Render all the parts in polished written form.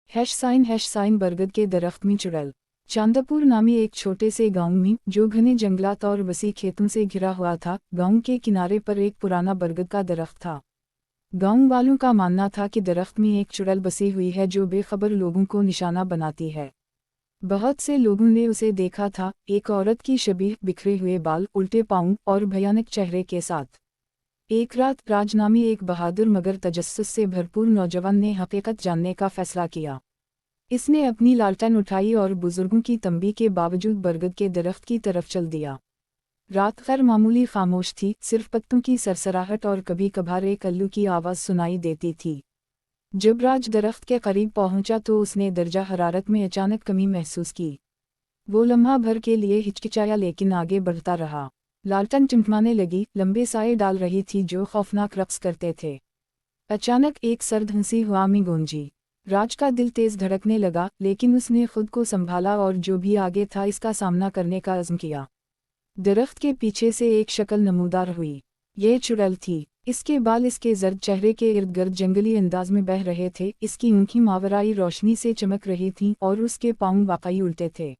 Hash sign बरगद के दरख्त में चुड़ैल। चांदपुर नामी एक छोटे से गांव में, जो घने जंगलात और वसी खेतों से घिरा हुआ था, गांव के किनारे पर एक पुराना बरगद का दरख्त था। गांव वालों का मानना था कि दरख्त में एक चुड़ैल बसी हुई है जो बेखबर लोगों को निशाना बनाती है। बहुत से लोगों ने उसे देखा था, एक औरत की शबीह, बिखरे हुए बाल, उल्टे पाँव और भयानक चेहरे के साथ। एक रात राज नामी एक बहादुर मगर तजस्सुस से भरपूर नौजवान ने हकीकत जानने का फैसला किया। इसने अपनी लालटेन उठाई और बुजुर्गों की तंबीह के बावजूद बरगद के दरख्त की तरफ चल दिया। रात खैर मामूली खामोश थी, सिर्फ पत्तों की सरसराहट और कभी कभार एक अल्लू की आवाज़ सुनाई देती थी। जब राज दरख्त के करीब पहुंचा तो उसने दर्जा हरारत में अचानक कमी महसूस की। वो लम्हा भर के लिए हिचकिचाया लेकिन आगे बढ़ता रहा। लालटेन टिमटिमाने लगी, लंबे साए डाल रही थी जो खौफनाक रक्स करते थे। अचानक एक सर्द हंसी हवा में गूंजी। राज का दिल तेज धड़कने लगा, लेकिन उसने खुद को संभाला और जो भी आगे था इसका सामना करने का अज़्म किया। दरख्त के पीछे से एक शक्ल नमूदार हुई। ये चुड़ैल थी। इसके बाल इसके जर्द चेहरे के इर्द गिर्द जंगली अंदाज में बह रहे थे, इसकी आँखें मावराई रोशनी से चमक रही थीं और उसके पाँव वाकई उल्टे थे।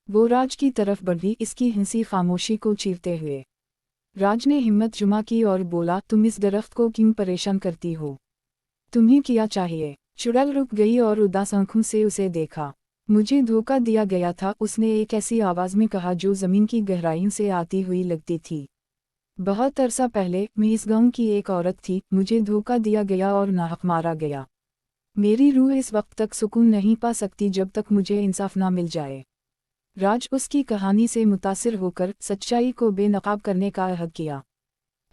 वो राज की तरफ बढ़ी, इसकी हंसी खामोशी को चीरते हुए। राज ने हिम्मत जुमा की और बोला, तुम इस दरख्त को क्यों परेशान करती हो? तुम्हें क्या चाहिए? चुड़ैल रुक गई और उदास आंखों से उसे देखा। मुझे धोखा दिया गया था, उसने एक ऐसी आवाज़ में कहा जो ज़मीन की गहराइयों से आती हुई लगती थी। बहुत अरसा पहले मैं इस गांव की एक औरत थी, मुझे धोखा दिया गया और नाहक मारा गया। मेरी रूह इस वक्त तक सुकून नहीं पा सकती जब तक मुझे इंसाफ ना मिल जाए। राज उसकी कहानी से मुतासिर होकर सच्चाई को बेनकाब करने का अहद किया।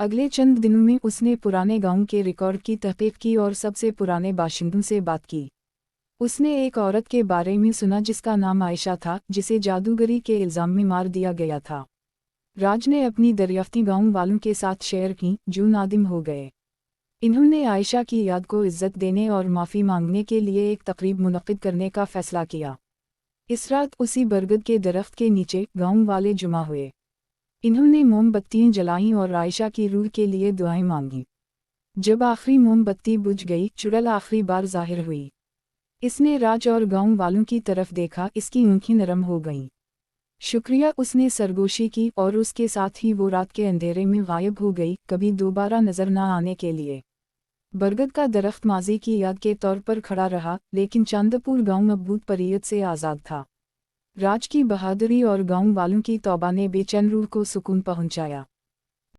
अगले चंद दिनों में उसने पुराने गांव के रिकॉर्ड की तहकीक की और सबसे पुराने बाशिंदों से बात की। उसने एक औरत के बारे में सुना जिसका नाम आयशा था, जिसे जादूगरी के इल्ज़ाम में मार दिया गया था। राज ने अपनी दरियाफ्ती गांव वालों के साथ शेयर की, जो नादिम हो गए। इन्होंने आयशा की याद को इज्जत देने और माफ़ी मांगने के लिए एक तकरीब मुनक्किद करने का फैसला किया। इस रात उसी बरगद के दरख्त के नीचे गांव वाले जुमा हुए। इन्होंने मोमबत्तियाँ जलाईं और आयशा की रूह के लिए दुआएं मांगी। जब आखिरी मोमबत्ती बुझ गई, चुड़ैल आखिरी बार जाहिर हुई। इसने राज और गांव वालों की तरफ देखा, इसकी आँखें नरम हो गईं। शुक्रिया, उसने सरगोशी की और उसके साथ ही वो रात के अंधेरे में गायब हो गई, कभी दोबारा नजर न आने के लिए। बरगद का दरख्त माजी की याद के तौर पर खड़ा रहा, लेकिन चांदपुर गांव अब भूत परीयत से आज़ाद था। राज की बहादुरी और गांव वालों की तौबा ने बेचैन रूह को सुकून पहुंचाया।